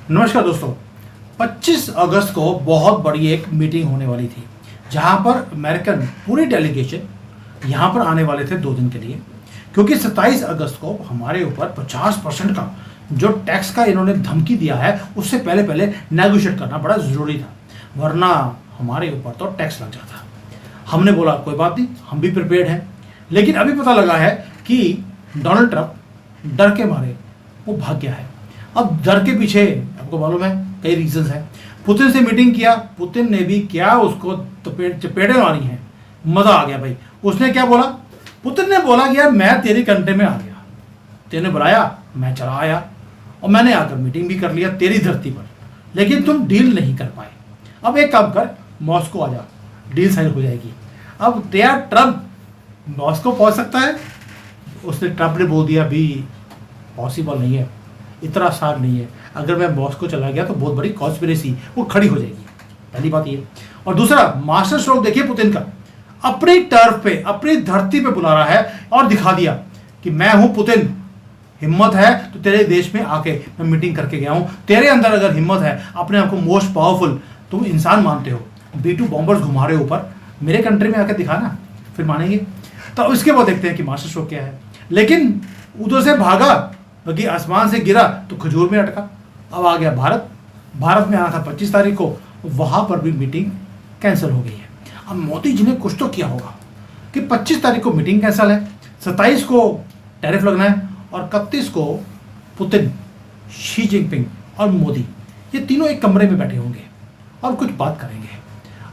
नमस्कार दोस्तों। 25 अगस्त को बहुत बड़ी एक मीटिंग होने वाली थी जहां पर अमेरिकन पूरी डेलीगेशन यहां पर आने वाले थे 2 दिन के लिए, क्योंकि 27 अगस्त को हमारे ऊपर 50% का जो टैक्स का इन्होंने धमकी दिया है उससे पहले पहले नेगोशिएट करना बड़ा ज़रूरी था, वरना हमारे ऊपर तो टैक्स लग जाता। हमने बोला कोई बात नहीं, हम भी प्रिपेयर्ड हैं। लेकिन अभी पता लगा है कि डोनाल्ड ट्रंप डर के मारे वो भाग गया है। अब डर के पीछे आपको मालूम है कई रीजंस हैं। पुतिन से मीटिंग किया, पुतिन ने भी क्या उसको चपेटे मारी हैं, मजा आ गया भाई। उसने क्या बोला? पुतिन ने बोला कि यार मैं तेरी कंट्री में आ गया, तेने बुलाया, मैं चला आया और मैंने आकर मीटिंग भी कर लिया तेरी धरती पर, लेकिन तुम डील नहीं कर पाए। अब एक काम कर, मॉस्को आ जा, डील साइन हो जाएगी। अब यार ट्रंप मॉस्को पहुंच सकता है? उसने ट्रंप ने बोल दिया भी पॉसिबल नहीं है, इतना आसान नहीं है। अगर मैं मॉस्को चला गया तो बहुत बड़ी कॉन्स्पिरेसी वो खड़ी हो जाएगी। पहली बात ये। और दूसरा, मास्टर स्ट्रोक देखिए पुतिन का, अपनी टर्फ पे अपनी धरती पे बुला रहा है और दिखा दिया कि मैं हूं पुतिन, हिम्मत है तो तेरे देश में आके मैं मीटिंग करके गया हूं। तेरे अंदर अगर हिम्मत है, अपने आप को मोस्ट पावरफुल तुम इंसान मानते हो, B2 बॉम्बर्स घुमा रहे हो ऊपर, मेरे कंट्री में आके दिखाना, फिर मानेंगे। तो इसके बाद देखते हैं कि मास्टर स्ट्रोक क्या है। लेकिन उधर से भागा, बाकी आसमान से गिरा तो खजूर में अटका। अब आ गया भारत। भारत में आना था 25 तारीख को, वहां पर भी मीटिंग कैंसिल हो गई है। अब मोदी जी ने कुछ तो किया होगा कि 25 तारीख को मीटिंग कैंसिल है, 27 को टैरिफ लगना है और 31 को पुतिन, शी जिनपिंग और मोदी ये तीनों एक कमरे में बैठे होंगे और कुछ बात करेंगे।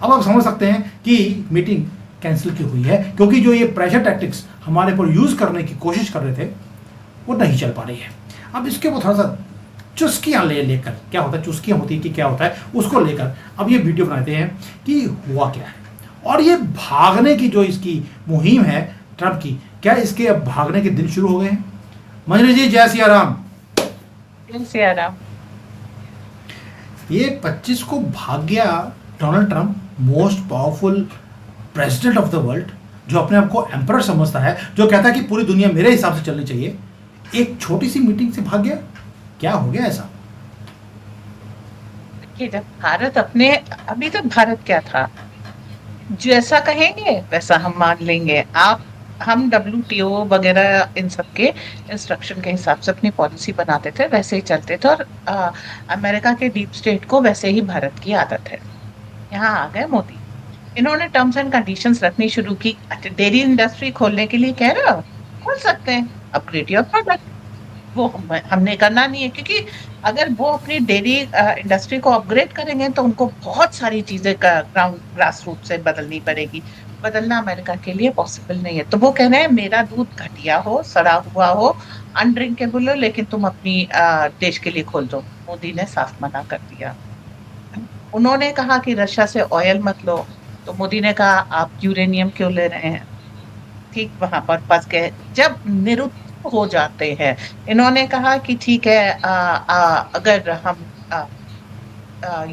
अब आप समझ सकते हैं कि मीटिंग कैंसिल क्यों हुई है, क्योंकि जो ये प्रेशर टैक्टिक्स हमारे पर यूज करने की कोशिश कर रहे थे वो नहीं चल पा रही है। अब इसके वो थोड़ा सा चुस्कियाँ लेकर, क्या होता है चुस्कियाँ होती है कि क्या होता है, उसको लेकर अब ये वीडियो बनाते हैं कि हुआ क्या है। और ये भागने की जो इसकी मुहिम है ट्रंप की, क्या इसके अब भागने के दिन शुरू हो गए हैं? मंजरी जी जय सिया राम। जय सिया राम। ये 25 को भाग गया Donald Trump, most powerful president of the world, जो अपने आप को एम्परर समझता है, जो कहता है कि पूरी दुनिया मेरे हिसाब से चलनी चाहिए, एक छोटी सी मीटिंग से भाग गया। क्या हो गया ऐसा? देखिए, जब भारत अपने अभी तक भारत क्या था, जैसा कहेंगे वैसा हम मान लेंगे। आप हम WTO वगैरह इन सब के इंस्ट्रक्शन के हिसाब से अपनी पॉलिसी बनाते थे, वैसे ही चलते थे। और अमेरिका के डीप स्टेट को वैसे ही भारत की आदत है। यहाँ आ गए मोदी, इन्होंने टर्म्स एंड कंडीशंस रखनी शुरू की। डेयरी इंडस्ट्री खोलने के लिए कह रहे हो, खोल सकते हैं, अपग्रेड योर प्रोडक्ट। वो हमने करना नहीं है, क्योंकि अगर वो अपनी डेयरी इंडस्ट्री को अपग्रेड करेंगे तो उनको बहुत सारी चीजें ग्रास रूट से बदलनी पड़ेगी। बदलना अमेरिका के लिए पॉसिबल नहीं है। तो वो कह रहे हैं मेरा दूध घटिया हो, सड़ा हुआ हो, अनड्रिंकेबल हो, लेकिन तुम अपनी देश के लिए खोल दो। मोदी ने साफ मना कर दिया। उन्होंने कहा कि रशिया से ऑयल मत लो, तो मोदी ने कहा आप यूरेनियम क्यों ले रहे हैं। ठीक वहां पर फंस गए। जब निरुत्तर हो जाते हैं, इन्होंने कहा कि ठीक है, अगर हम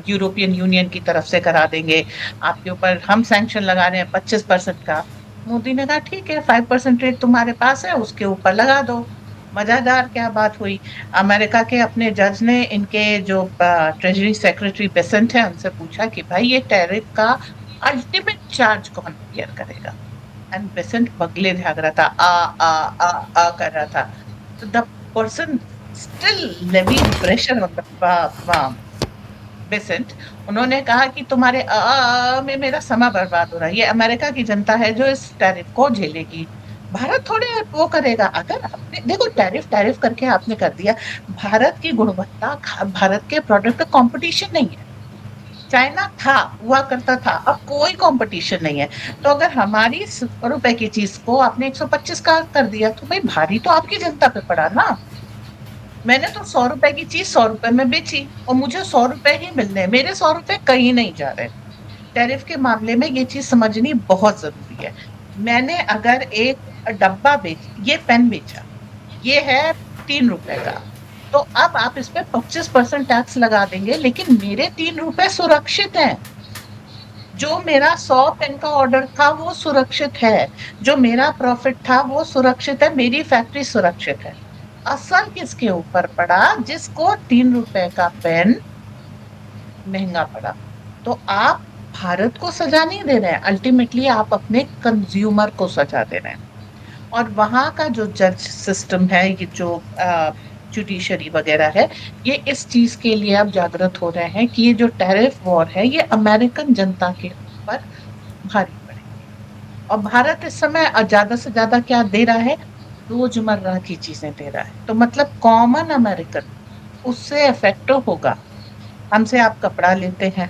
यूरोपियन यूनियन की तरफ से करा देंगे, आपके ऊपर हम सैंक्शन लगा रहे हैं 25% का। मोदी ने कहा ठीक है, 5% रेट तुम्हारे पास है, उसके ऊपर लगा दो। मजेदार क्या बात हुई, अमेरिका के अपने जज ने इनके जो ट्रेजरी सेक्रेटरी बेसेंट है उनसे पूछा कि भाई ये टैरिफ का अल्टीमेट चार्ज कौन बियर करेगा। एंड बेसेंट बगले झाग रहा था, आ कर रहा था। तो the person still levying pressure on the Besant. उन्होंने कहा कि तुम्हारे में मेरा समय बर्बाद हो रहा है। ये अमेरिका की जनता है जो इस टैरिफ को झेलेगी, भारत थोड़े वो करेगा। अगर आपने देखो टैरिफ करके आपने कर दिया, भारत की गुणवत्ता, भारत के प्रोडक्ट का कंपटीशन नहीं है। चाइना था, हुआ करता था, अब कोई कंपटीशन नहीं है। तो अगर हमारी 100 रुपए की चीज को आपने 125 का कर दिया, तो भाई भारी तो आपकी जनता पे पड़ा ना। मैंने तो 100 रुपए की चीज 100 रुपए में बेची और मुझे 100 रुपए ही मिलने, मेरे 100 रुपए कहीं नहीं जा रहे। टैरिफ के मामले में ये चीज समझनी बहुत जरूरी है। मैंने अगर एक डब्बा ये पेन बेचा, ये है 3 रुपए का, तो अब आप इस पे 25% टैक्स लगा देंगे, लेकिन मेरे 3 रुपए सुरक्षित हैं। जो मेरा 100 पेन का ऑर्डर था वो सुरक्षित है, जो मेरा प्रॉफिट था वो सुरक्षित है, मेरी फैक्ट्री सुरक्षित है। असर किसके ऊपर पड़ा? जिसको 3 रुपए का पेन महंगा पड़ा। तो आप भारत को सजा नहीं दे रहे हैं, अल्टीमेटली आप अपने कंज्यूमर को सजा दे रहे हैं। और वहां का जो जज सिस्टम है, ये जो जुडिशरी वगैरह है, ये इस चीज के लिए अब जागृत हो रहे हैं कि ये जो टैरिफ वॉर है ये अमेरिकन जनता के ऊपर भारी पड़ेगी। और भारत इस समय ज्यादा से ज्यादा क्या दे रहा है? रोजमर्रा की चीजें दे रहा है। तो मतलब कॉमन अमेरिकन उससे अफेक्ट होगा। हमसे आप कपड़ा लेते हैं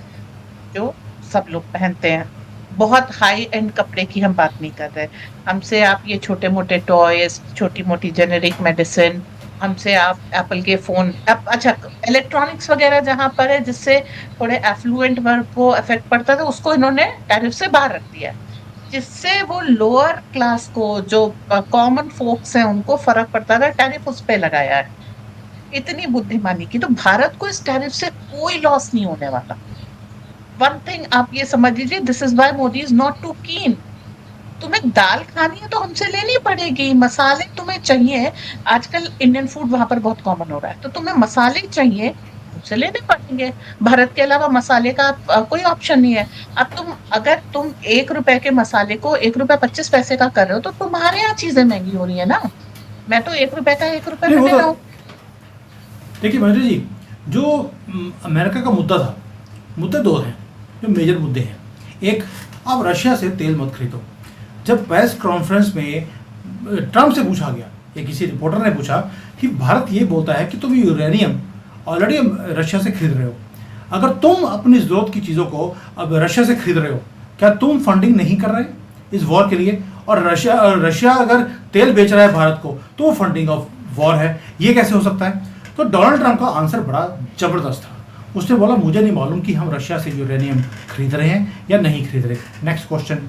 जो सब लोग पहनते हैं, बहुत हाई एंड कपड़े की हम बात नहीं कर रहे। हमसे आप ये छोटे मोटे टॉयज, छोटी मोटी जेनेरिक मेडिसिन, हमसे आप एप्पल के फोन, अच्छा इलेक्ट्रॉनिक्स वगैरह जहां पर है जिससे थोड़े एफ्लुएंट वर्ग को इफेक्ट पड़ता था, उसको इन्होंने टैरिफ से बाहर रख दिया है, जिससे वो लोअर क्लास को, जो कॉमन फोक्स हैं, उनको फर्क पड़ता था, टैरिफ उस पे लगाया है। इतनी बुद्धिमानी की। तो भारत को इस टैरिफ से कोई लॉस नहीं होने वाला। वन थिंग आप ये समझ लीजिए, this is why Modi is not too keen. तुम्हें दाल खानी है तो हमसे लेनी पड़ेगी, मसाले तुम्हें चाहिए, आजकल इंडियन फूड वहां पर बहुत कॉमन हो रहा है, तो तुम्हें मसाले चाहिए, हमसे लेने पड़ेंगे। भारत के अलावा मसाले का कोई ऑप्शन नहीं है। अब अगर तुम 1 रुपए के मसाले को 1 रुपए 25 पैसे का कर रहे हो, तो तुम्हारे यहाँ चीजें महंगी हो रही है ना। मैं तो 1 रुपए का 1 रुपए नहीं में वो ले तो रहा हूँ। देखिए महेंद्र जी, जो अमेरिका का मुद्दा था, मुद्दे दो हैं जो मेजर मुद्दे हैं। एक, आप रशिया से तेल मत खरीदो। जब प्रेस कॉन्फ्रेंस में ट्रम्प से पूछा गया, या किसी रिपोर्टर ने पूछा कि भारत ये बोलता है कि तुम यूरेनियम ऑलरेडी रशिया से खरीद रहे हो, अगर तुम अपनी ज़रूरत की चीज़ों को अब रशिया से खरीद रहे हो, क्या तुम फंडिंग नहीं कर रहे इस वॉर के लिए? और रशिया अगर तेल बेच रहा है भारत को, तो वो फंडिंग ऑफ वॉर है, ये कैसे हो सकता है? तो डोनाल्ड ट्रंप का आंसर बड़ा ज़बरदस्त था। उसने बोला मुझे नहीं मालूम कि हम रशिया से यूरेनियम खरीद रहे हैं या नहीं खरीद रहे, नेक्स्ट क्वेश्चन।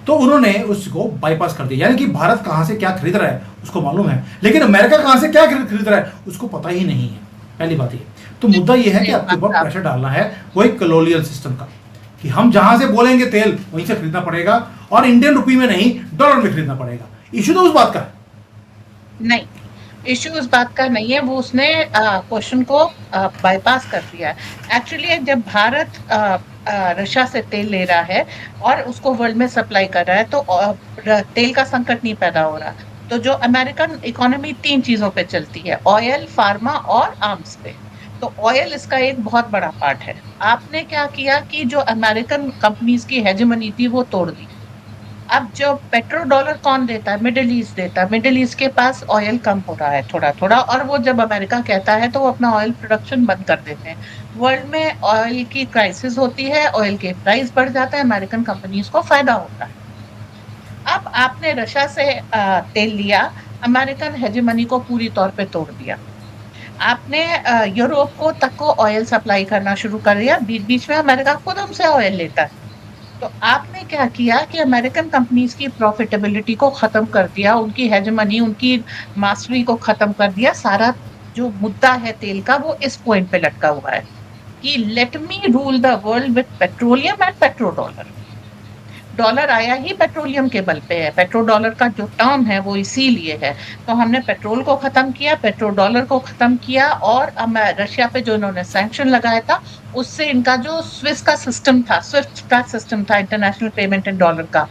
तो उन्होंने उसको बाईपास कर दिया, यानी कि भारत कहाँ से क्या खरीद रहा है उसको मालूम है, लेकिन अमेरिका कहाँ से क्या खरीद रहा है उसको पता ही नहीं है। पहली बात ये। तो मुद्दा ये है कि आपके ऊपर प्रेशर डालना है वही कलोनियल सिस्टम का, कि हम जहां से बोलेंगे तेल वहीं से खरीदना पड़ेगा, और इंडियन रुपी में नहीं डॉलर में खरीदना पड़ेगा। इशू तो उस बात का है। नहीं, इश्यू उस बात का नहीं है, वो उसने क्वेश्चन को बाईपास कर दिया है। एक्चुअली जब भारत रशिया से तेल ले रहा है और उसको वर्ल्ड में सप्लाई कर रहा है, तो तेल का संकट नहीं पैदा हो रहा। तो जो अमेरिकन इकोनॉमी 3 चीजों पे चलती है, ऑयल, फार्मा और आर्म्स पे। तो ऑयल इसका एक बहुत बड़ा पार्ट है। आपने क्या किया कि जो अमेरिकन कंपनीज की हेजेमनी थी वो तोड़ दी। अब जो पेट्रो डॉलर कौन देता है? मिडिल ईस्ट देता है। मिडिल ईस्ट के पास ऑयल कम हो रहा है थोड़ा थोड़ा, और वो जब अमेरिका कहता है तो वो अपना ऑयल प्रोडक्शन बंद कर देते हैं। वर्ल्ड में ऑयल की क्राइसिस होती है, ऑयल के प्राइस बढ़ जाता है, अमेरिकन कंपनीज को फायदा होता है। अब आपने रशिया से तेल लिया, अमेरिकन हेजेमनी को पूरी तौर पे तोड़ दिया। आपने यूरोप को तक को ऑयल सप्लाई करना शुरू कर दिया, बीच बीच में अमेरिका खुद हमसे ऑयल लेता है। तो आपने क्या किया कि अमेरिकन कंपनीज की प्रॉफिटेबिलिटी को खत्म कर दिया, उनकी हेजेमनी, उनकी मास्टरी को खत्म कर दिया। सारा जो मुद्दा है तेल का वो इस पॉइंट पे लटका हुआ है कि let me rule the world with petroleum and petro dollar. Dollar आया ही पेट्रोलियम के बल पे है, पेट्रो डॉलर का जो टर्म है वो इसीलिए है। तो हमने पेट्रोल को खत्म किया, पेट्रो डॉलर को खत्म किया, और रशिया पे जो इन्होंने सैंक्शन लगाया था उससे इनका जो स्विस का सिस्टम था, स्विफ्ट का सिस्टम था, इंटरनेशनल पेमेंट इन डॉलर का,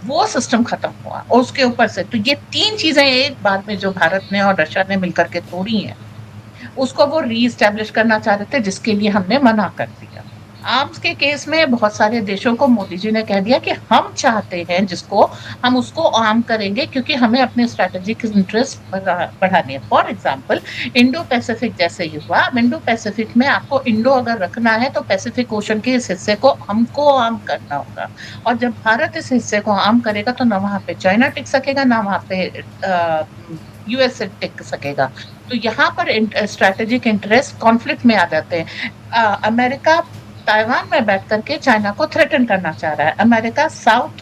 वो सिस्टम खत्म हुआ। और उसके ऊपर से तो ये 3 चीजें एक बार में जो भारत ने और रशिया ने मिलकर के तोड़ी हैं, उसको वो रीइस्टेब्लिश करना चाह रहे थे, जिसके लिए हमने मना कर दिया। आर्म्स के केस में बहुत सारे देशों को मोदी जी ने कह दिया कि हम चाहते हैं जिसको, हम उसको आर्म करेंगे, क्योंकि हमें अपने स्ट्रेटेजिक इंटरेस्ट बढ़ाने हैं। फॉर एग्जांपल इंडो पैसिफिक जैसे ही हुआ। अब इंडो पैसिफिक में आपको इंडो अगर रखना है तो पैसिफिक ओशन के इस हिस्से को हमको आर्म करना होगा, और जब भारत इस हिस्से को आर्म करेगा तो ना वहां पे चाइना टिक सकेगा, ना वहां पे यूएस से टिक सकेगा। तो यहाँ पर स्ट्रेटेजिक इंटरेस्ट कॉन्फ्लिक्ट में आ जाते हैं। अमेरिका ताइवान में बैठ करके चाइना को थ्रेटन करना चाह रहा है, अमेरिका साउथ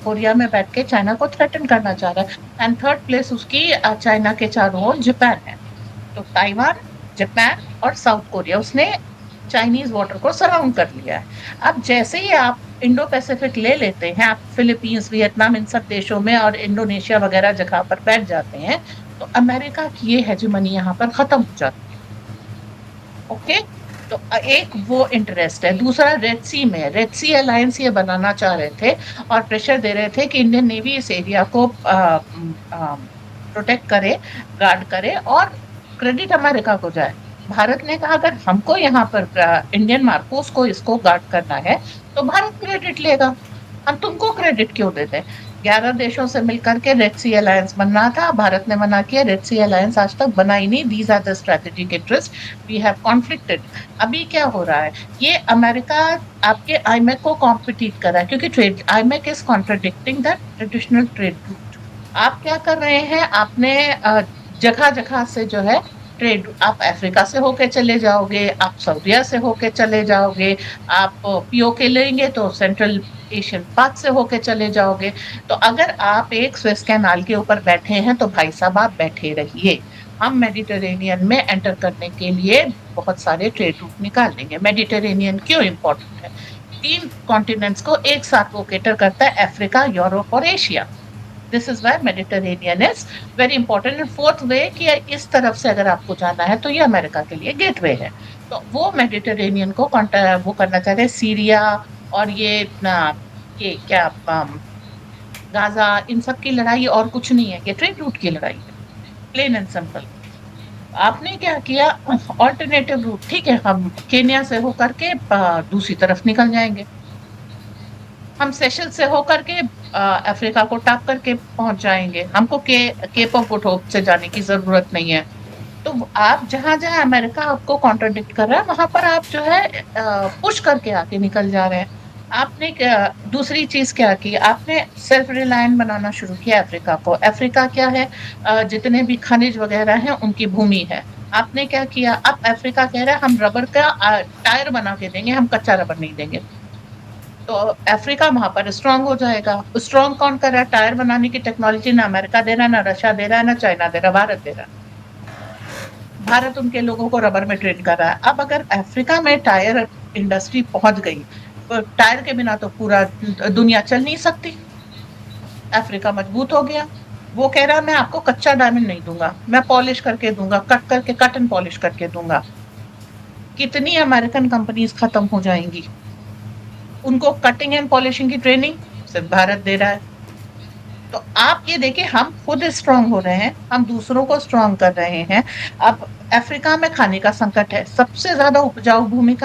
कोरिया में बैठ के चाइना को थ्रेटन करना चाह रहा है, एंड थर्ड प्लेस उसकी चाइना के चारों ओर जापान है। तो ताइवान, जापान और साउथ कोरिया उसने चाइनीज वाटर को सराउंड कर लिया है। अब जैसे ही आप इंडो पैसिफिक ले लेते हैं, आप फिलीपींस, वियतनाम, इन सब देशों में और इंडोनेशिया वगैरह जगह पर बैठ जाते हैं, तो तो अमेरिका की ये हेजेमनी यहाँ पर खत्म हो जाती है। ओके, तो एक वो इंटरेस्ट है। दूसरा रेड सी में, रेड सी अलायंस ये बनाना चाह रहे थे और प्रेशर दे रहे थे कि इंडियन नेवी इस एरिया को प्रोटेक्ट करे, गार्ड करे और क्रेडिट अमेरिका को जाए। भारत ने कहा अगर हमको यहाँ पर इंडियन मार्कोस को इसको गार्ड करना है तो भारत क्रेडिट लेगा, हम तुमको क्रेडिट क्यों देते हैं। 11 देशों से मिलकर के रेड सी अलायंस बनना था, भारत ने मना किया, रेड सी अलायंस आज तक बना ही नहीं। These are the strategic interest, we have conflicted. अभी क्या हो रहा है, ये अमेरिका आपके आईमैक को कॉम्पिटिट कर रहा है क्योंकि trade iMac is contradicting the traditional trade route. आप क्या कर रहे हैं, आपने जगह जगह से जो है ट्रेड, आप अफ्रीका से होके चले जाओगे, आप सऊदीया से होके चले जाओगे, आप पीओके लेंगे तो सेंट्रल एशियन पाथ से होके चले जाओगे। तो अगर आप एक स्वेज कैनाल के ऊपर बैठे हैं तो भाई साहब आप बैठे रहिए, हम मेडिटेरेनियन में एंटर करने के लिए बहुत सारे ट्रेड रूट निकाल लेंगे। मेडिटेरेनियन क्यों इंपॉर्टेंट है, 3 कॉन्टिनेंट्स को एक साथ वो केटर करता है, अफ्रीका, यूरोप और Asia. This is why Mediterranean is very important. And fourth way कि इस तरफ से अगर आपको जाना है तो ये अमेरिका के लिए गेटवे है। तो वो मेडिटेरेनियन को वो करना चाहते हैं। सीरिया और ये क्या गाजा, इन सब की लड़ाई और कुछ नहीं है, ये ट्रेड रूट की लड़ाई है, प्लेन एंड सिंपल। आपने क्या किया, ऑल्टरनेटिव रूट, ठीक है, हम केन्या से होकर के दूसरी तरफ निकल जाएंगे, हम सेशल से होकर के अफ्रीका को टॉप करके पहुंच जाएंगे, हमको केप ऑफ गुड होप से जाने की जरूरत नहीं है। तो आप जहां जहां अमेरिका आपको कॉन्ट्रडिक्ट कर रहा है वहां पर आप जो है पुश करके आके निकल जा रहे हैं। आपने दूसरी चीज क्या की, आपने सेल्फ रिलायंट बनाना शुरू किया अफ्रीका को। अफ्रीका क्या है, जितने भी खनिज वगैरह हैं उनकी भूमि है। आपने क्या किया, अब अफ्रीका कह रहा है हम रबर का टायर बना के देंगे, हम कच्चा रबर नहीं देंगे। तो अफ्रीका वहां पर स्ट्रांग हो जाएगा। स्ट्रांग कौन कर रहा है, टायर बनाने की टेक्नोलॉजी ना अमेरिका दे रहा है, ना रशिया दे रहा है, ना चाइना दे रहा है, भारत दे रहा है। भारत उनके लोगों को रबर में ट्रेन कर रहा है। अब अगर अफ्रीका में टायर इंडस्ट्री पहुंच गई तो टायर के बिना तो पूरा दुनिया चल नहीं सकती। अफ्रीका मजबूत हो गया, वो कह रहा है मैं आपको कच्चा डायमंड नहीं दूंगा, मैं पॉलिश करके दूंगा, कट करके कट एंड पॉलिश करके दूंगा। कितनी अमेरिकन कंपनीज खत्म हो जाएंगी, उनको कटिंग एंड पॉलिशिंग की ट्रेनिंग सिर्फ भारत दे रहा है। तो आप ये देखिए, हम खुद स्ट्रांग हो रहे हैं, हम दूसरों को स्ट्रांग कर रहे हैं। अब अफ्रीका में खाने का संकट है, सबसे ज्यादा उपजाऊ भूमि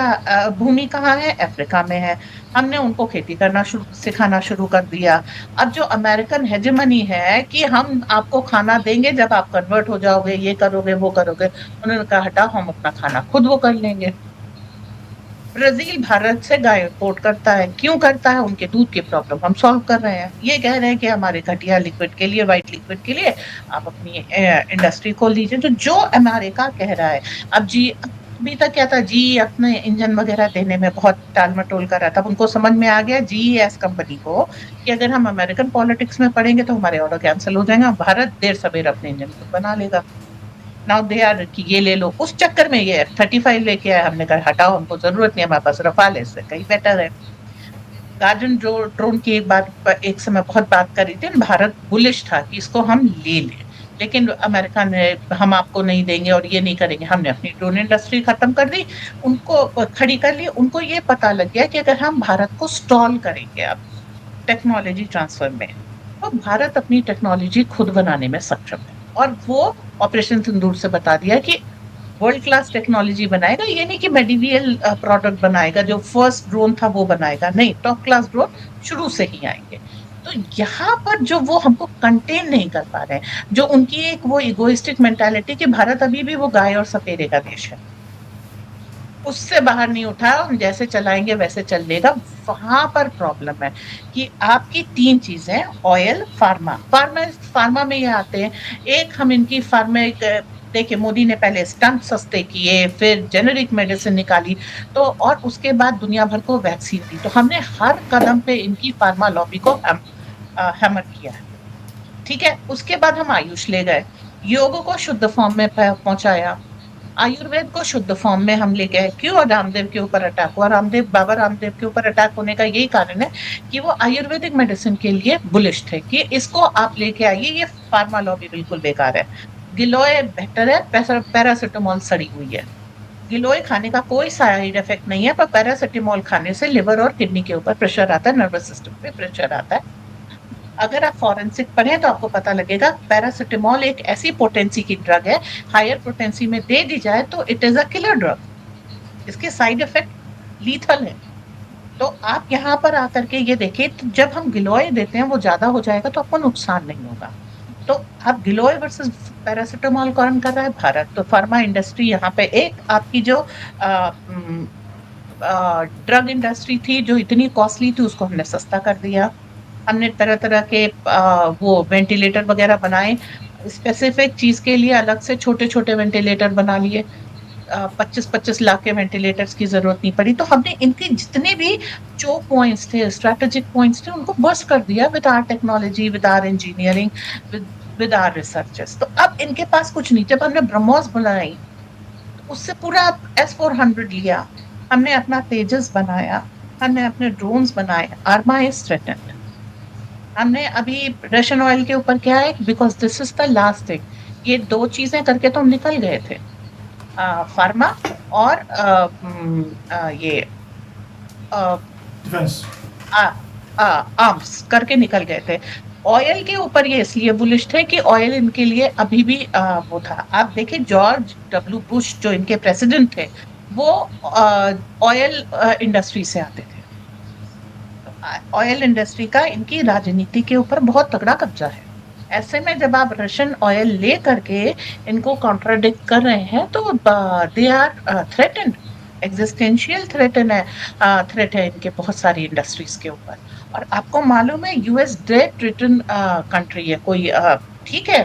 कहाँ है, अफ्रीका में है। हमने उनको खेती करना सिखाना शुरू कर दिया। अब जो अमेरिकन हेजेमनी है कि हम आपको खाना देंगे जब आप कन्वर्ट हो जाओगे, ये करोगे वो करोगे, उन्होंने कहा हटाओ, हम अपना खाना खुद वो कर लेंगे। ब्राजील भारत से गाय इंपोर्ट करता है, क्यों करता है, उनके दूध की प्रॉब्लम हम सॉल्व कर रहे हैं। ये कह रहे हैं कि हमारे घटिया लिक्विड के लिए, व्हाइट लिक्विड के लिए आप अपनी इंडस्ट्री खोल लीजिए। तो जो अमेरिका कह रहा है, अब जी अभी तक क्या था, जी अपने इंजन वगैरह देने में बहुत टाल मटोल कर रहा था। उनको समझ में आ गया जीईएस कंपनी को कि अगर हम अमेरिकन पॉलिटिक्स में पड़ेंगे तो हमारे ऑर्डर कैंसिल हो जाएगा, भारत देर सवेर अपने इंजन को बना लेगा। नाउ दे आर कि ये ले लो, उस चक्कर में ये F-35 लेके आया। हमने कहा हटाओ, हमको जरूरत नहीं, हमारे पास रफाल है, इससे कहीं बेटर है। गार्डन जो ड्रोन की एक समय बहुत बात करी थी, भारत बुलिश था कि इसको हम ले लें, लेकिन अमेरिका ने हम आपको नहीं देंगे और ये नहीं करेंगे। हमने अपनी ड्रोन इंडस्ट्री खत्म कर दी, उनको खड़ी कर ली। उनको ये पता लग गया कि अगर हम भारत को स्टॉल करेंगे अब टेक्नोलॉजी ट्रांसफर में, तो भारत अपनी टेक्नोलॉजी खुद बनाने में सक्षम है। और वो ऑपरेशन सिंदूर से बता दिया कि वर्ल्ड क्लास टेक्नोलॉजी बनाएगा, ये नहीं कि मेडिवियल प्रोडक्ट बनाएगा, जो फर्स्ट ड्रोन था वो बनाएगा, नहीं, टॉप क्लास ड्रोन शुरू से ही आएंगे। तो यहाँ पर जो वो हमको कंटेन नहीं कर पा रहे हैं, जो उनकी एक वो इगोइस्टिक मेंटालिटी कि भारत अभी भी वो गाय और सपेरे का देश है, उससे बाहर नहीं उठा, जैसे चलाएंगे वैसे चलेगा। वहां पर प्रॉब्लम है कि आपकी 3 चीजें, ऑयल, फार्मा में ये आते हैं। एक हम इनकी फार्मा, देखिए मोदी ने पहले स्टंट सस्ते किए, फिर जेनेरिक मेडिसिन निकाली, तो और उसके बाद दुनिया भर को वैक्सीन दी। तो हमने हर कदम पे इनकी फार्मा लॉबी को हैमर किया है, ठीक है। उसके बाद हम आयुष ले गए, योग को शुद्ध फॉर्म में पहुंचाया, आयुर्वेद को शुद्ध फॉर्म में हम ले गए। क्यों रामदेव के ऊपर अटैक हुआ, बाबा रामदेव के ऊपर अटैक होने का यही कारण है कि वो आयुर्वेदिक मेडिसिन के लिए बुलिश थे कि इसको आप लेके आइए, ये फार्मा लॉबी बिल्कुल बेकार है। गिलोय बेटर है, पैरासिटामोल सड़ी हुई है। गिलोय खाने का कोई साइड इफेक्ट नहीं है, पर पैरासिटामोल खाने से लिवर और किडनी के ऊपर प्रेशर आता है, नर्वस सिस्टम पे प्रेशर आता है। अगर आप फॉरेंसिक पढ़ें तो आपको पता लगेगा पैरासिटामोल एक ऐसी पोटेंसी की ड्रग है, हायर पोटेंसी में दे दी जाए तो it is a killer drug, इसके साइड इफेक्ट लीथल है। तो आप यहाँ पर आकर के ये देखिए, तो जब हम गिलोय देते हैं वो ज्यादा हो जाएगा तो आपको नुकसान नहीं होगा। तो आप गिलोय वर्सेस पैरासिटामोल कौन कर रहा है? भारत। तो फार्मा इंडस्ट्री यहाँ पे एक आपकी जो ड्रग इंडस्ट्री थी जो इतनी कॉस्टली थी उसको हमने सस्ता कर दिया। हमने तरह तरह के वो वेंटिलेटर वगैरह बनाए, स्पेसिफिक चीज के लिए अलग से छोटे छोटे वेंटिलेटर बना लिए। 25-25 लाख के वेंटिलेटर्स की जरूरत नहीं पड़ी। तो हमने इनके जितने भी चोक पॉइंट्स थे, स्ट्रेटेजिक पॉइंट्स थे, उनको बस्ट कर दिया with our technology, with our engineering, with our researchers. तो अब इनके पास कुछ नहीं। जब हमने ब्रह्मोस बनाई तो उससे पूरा S-400 लिया, हमने अपना तेजस बनाया, हमने अपने ड्रोन्स बनाए। Arma is threatened. हमने अभी रशियन ऑयल के ऊपर क्या है, because this is the last thing, ये दो चीजें करके तो हम निकल गए थे, फार्मा और ये डिफेंस आर्म्स करके निकल गए थे। ऑयल के ऊपर ये इसलिए बुलिश थे कि ऑयल इनके लिए अभी भी वो था। आप देखिए जॉर्ज डब्ल्यू बुश जो इनके प्रेसिडेंट थे वो ऑयल इंडस्ट्री से आते थे। ऑयल इंडस्ट्री का इनकी राजनीति के ऊपर बहुत तगड़ा कब्जा है। ऐसे में जब आप रशियन ऑयल ले करके इनको कॉन्ट्राडिक्ट कर रहे हैं तो they are threatened, existential threat है इनके बहुत सारी इंडस्ट्रीज के ऊपर। और आपको मालूम है यूएस डेट रिटर्न कंट्री है कोई, ठीक है,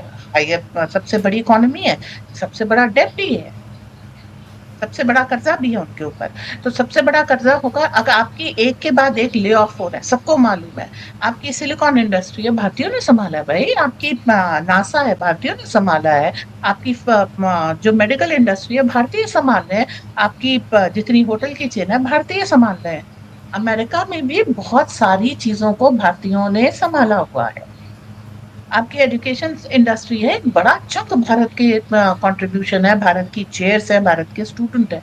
सबसे बड़ी इकोनॉमी है, सबसे बड़ा डेब्ट ही है, सबसे बड़ा कर्जा भी है उनके ऊपर। तो सबसे बड़ा कर्जा होगा अगर आपकी एक के बाद एक ले ऑफ हो रहा है, सबको मालूम है। आपकी सिलिकॉन इंडस्ट्री है, भारतीयों ने संभाला है भाई। आपकी नासा है, भारतीयों ने संभाला है। आपकी जो मेडिकल इंडस्ट्री है, भारतीय संभाल रहे हैं। आपकी जितनी होटल की चेन है, भारतीय संभाल रहे हैं। अमेरिका में भी बहुत सारी चीजों को भारतीयों ने संभाला हुआ है। आपकी एजुकेशन इंडस्ट्री है, एक बड़ा चंक भारत के कंट्रीब्यूशन है, भारत की चेयर्स है, भारत के स्टूडेंट है।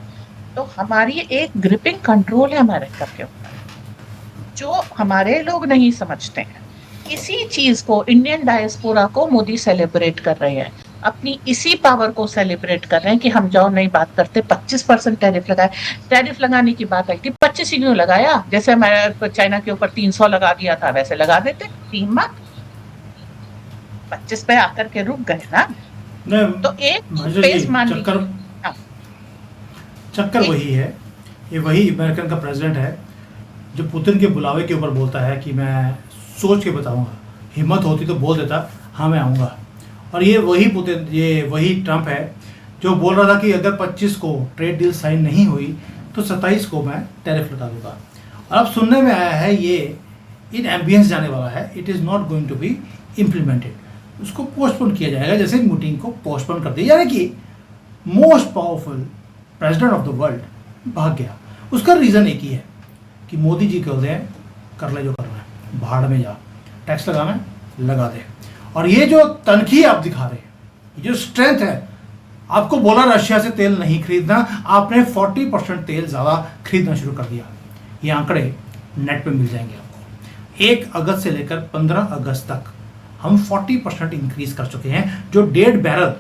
तो हमारी एक ग्रिपिंग कंट्रोल है अमेरिका के ऊपर जो हमारे लोग नहीं समझते हैं। इसी चीज को इंडियन डायस्पोरा को मोदी सेलिब्रेट कर रहे हैं, अपनी इसी पावर को सेलिब्रेट कर रहे हैं कि हम जाओ नहीं बात करते। 25% टैरिफ लगाए, टैरिफ लगाने की बात आई थी, 25 ही क्यों लगाया? जैसे हमारे चाइना के ऊपर 300 लगा दिया था वैसे लगा देते, 3 मत 25 पे आकर के रुक गए ना। तो एक पेस मान लीजिए, चक्कर वही है, ये वही अमेरिकन का प्रेसिडेंट है जो पुतिन के बुलावे के ऊपर बोलता है कि मैं सोच के बताऊंगा, हिम्मत होती तो बोल देता हाँ मैं आऊँगा। और ये वही पुतिन, ये वही ट्रंप है जो बोल रहा था कि अगर 25 को ट्रेड डील साइन नहीं हुई तो 27 को मैं टैरिफ लगा दूंगा। और अब सुनने में आया है ये इन एम्बियंस जाने वाला है, it is not going to be implemented, उसको पोस्टपोन किया जाएगा। जैसे मीटिंग को पोस्टपोन कर दिया, यानी कि most powerful president of the world भाग गया। उसका रीज़न एक ही है कि मोदी जी कहते हैं कर ले जो करना है, भाड़ में जा, टैक्स लगाना है लगा दे। और ये जो तनखी आप दिखा रहे हैं, ये जो स्ट्रेंथ है, आपको बोला रशिया से तेल नहीं खरीदना, आपने 40% तेल ज़्यादा खरीदना शुरू कर दिया। ये आंकड़े नेट पे मिल जाएंगे आपको। 1 अगस्त से लेकर 15 अगस्त तक हम 40% इंक्रीज कर चुके हैं। जो 1.5 बैरल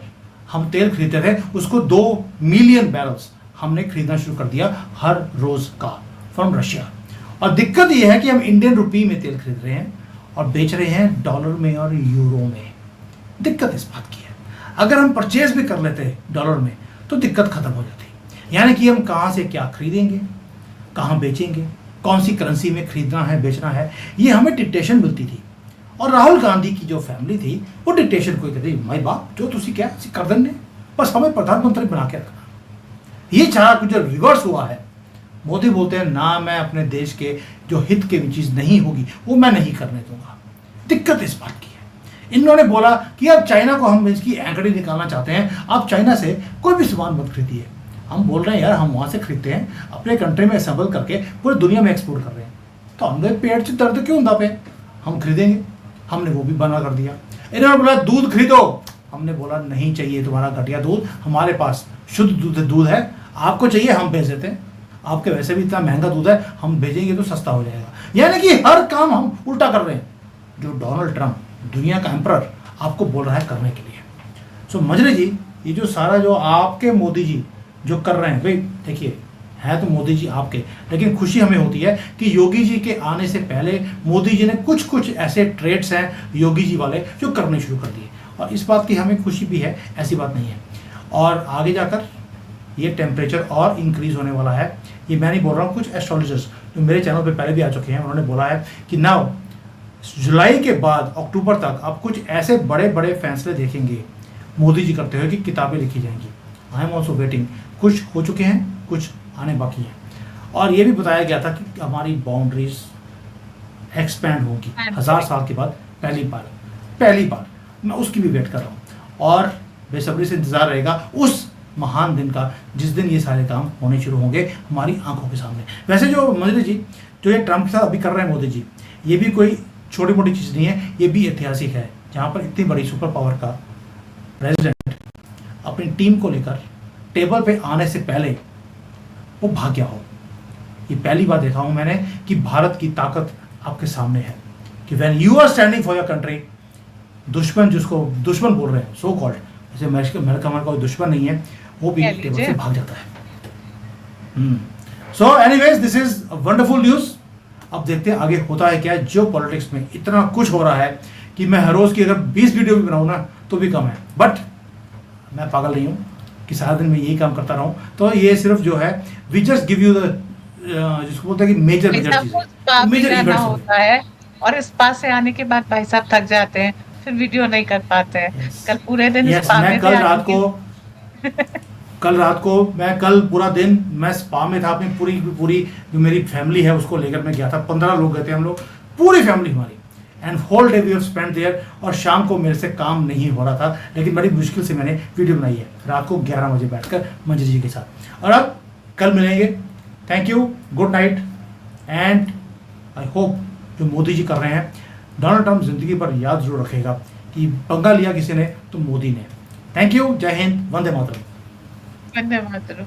हम तेल खरीदते थे उसको 2 मिलियन बैरल्स हमने खरीदना शुरू कर दिया हर रोज का फ्रॉम रशिया। और दिक्कत यह है कि हम इंडियन रुपी में तेल खरीद रहे हैं और बेच रहे हैं डॉलर में और यूरो में। दिक्कत इस बात की है, अगर हम परचेज भी कर लेते डॉलर में तो दिक्कत खत्म हो जाती। यानी कि हम कहाँ से क्या खरीदेंगे, कहाँ बेचेंगे, कौन सी करेंसी में खरीदना है बेचना है, ये हमें डिक्टेशन मिलती थी। और राहुल गांधी की जो फैमिली थी वो डिक्टेशन को कहती माई बाप जो तुसी क्या कर देंगे, बस हमें प्रधानमंत्री बना के रखना। ये सारा कुछ जो रिवर्स हुआ है, मोदी बोलते हैं ना मैं अपने देश के जो हित के चीज़ नहीं होगी वो मैं नहीं करने दूंगा। दिक्कत इस बात की है, इन्होंने बोला कि अब चाइना को हम इसकी एंकड़ी निकालना चाहते हैं, आप चाइना से कोई भी सामान मत खरीदिए। हम बोल रहे हैं यार हम वहाँ से खरीदते हैं, अपने कंट्री में असेंबल करके पूरी दुनिया में एक्सपोर्ट कर रहे हैं, तो हमने पेट से दर्द क्यों होता पे हम खरीदेंगे। हमने वो भी बना कर दिया। इन्होंने बोला दूध खरीदो, हमने बोला नहीं चाहिए तुम्हारा घटिया दूध, हमारे पास शुद्ध दूध है, आपको चाहिए हम भेज देते हैं, आपके वैसे भी इतना महंगा दूध है, हम भेजेंगे तो सस्ता हो जाएगा। यानी कि हर काम हम उल्टा कर रहे हैं जो डोनाल्ड ट्रंप, दुनिया का एम्परर, आपको बोल रहा है करने के लिए। सो मजरे जी, ये जो सारा जो आपके मोदी जी जो कर रहे हैं, भाई देखिए है तो मोदी जी आपके, लेकिन खुशी हमें होती है कि योगी जी के आने से पहले मोदी जी ने कुछ ऐसे ट्रेड्स हैं योगी जी वाले जो करने शुरू कर दिए, और इस बात की हमें खुशी भी है, ऐसी बात नहीं है। और आगे जाकर ये टेम्परेचर और इंक्रीज होने वाला है। ये मैं नहीं बोल रहा हूँ, कुछ एस्ट्रोलॉजर्स जो मेरे चैनल पे पहले भी आ चुके हैं, उन्होंने बोला है कि नाउ जुलाई के बाद अक्टूबर तक आप कुछ ऐसे बड़े बड़े फैसले देखेंगे मोदी जी करते हुए कि किताबें लिखी जाएंगी। आई एम ऑल्सो वेटिंग, कुछ हो चुके हैं, कुछ आने बाकी हैं। और ये भी बताया गया था कि हमारी बाउंड्रीज एक्सपैंड होगी 1000 साल के बाद पहली बार। मैं उसकी भी वेट कर रहा हूँ और बेसब्री से इंतज़ार रहेगा उस महान दिन का जिस दिन ये सारे काम होने शुरू होंगे हमारी आंखों के सामने। वैसे जो मोदी जी जो ये ट्रंप के साथ अभी कर रहे हैं मोदी जी, ये भी कोई छोटी मोटी चीज़ नहीं है, ये भी ऐतिहासिक है, जहाँ पर इतनी बड़ी सुपर पावर का प्रेसिडेंट अपनी टीम को लेकर टेबल पे आने से पहले वो भाग गया हो। ये पहली बार देखा हूँ मैंने कि भारत की ताकत आपके सामने है कि when you are standing for your country, दुश्मन जिसको दुश्मन बोल रहे हैं सो कॉल्ड, जैसे अमेरिका हमारा कोई दुश्मन नहीं है, वो भी टेबल से भाग जाता है। So anyways, this is wonderful news. अब देखते हैं आगे होता है क्या। जो पॉलिटिक्स में इतना कुछ हो रहा है कि मैं हर रोज़ की अगर 20 वीडियो भी बनाऊँ ना तो भी कम है, बट मैं पागल नहीं हूँ कि सारा दिन मैं यही काम करता रहूँ। तो ये सिर्फ जो है we just give you the जिसको बोलते हैं कि मेजर इवेंट्स होता है, और स्पा से आने के बाद भाई साहब थक जाते हैं, फिर वीडियो नहीं कर पाते हैं। कल पूरे दिन स्पा में कल पूरा दिन मैं स्पा में था, अपनी पूरी जो मेरी फैमिली है उसको लेकर मैं गया था। 15 लोग गए थे हम लोग, पूरी फैमिली हमारी, and whole day we have spend there. और शाम को मेरे से काम नहीं हो रहा था, लेकिन बड़ी मुश्किल से मैंने वीडियो बनाई है रात को 11 बजे बैठकर मंजरी जी के साथ। और अब कल मिलेंगे। Thank you, good night, and I hope जो मोदी जी कर रहे हैं डोनाल्ड ट्रंप जिंदगी पर याद जरूर रखेगा कि पंगा लिया किसी ने तो मोदी ने। थैंक यू, जय हिंद, वंदे मातरम। वंदे मातरम।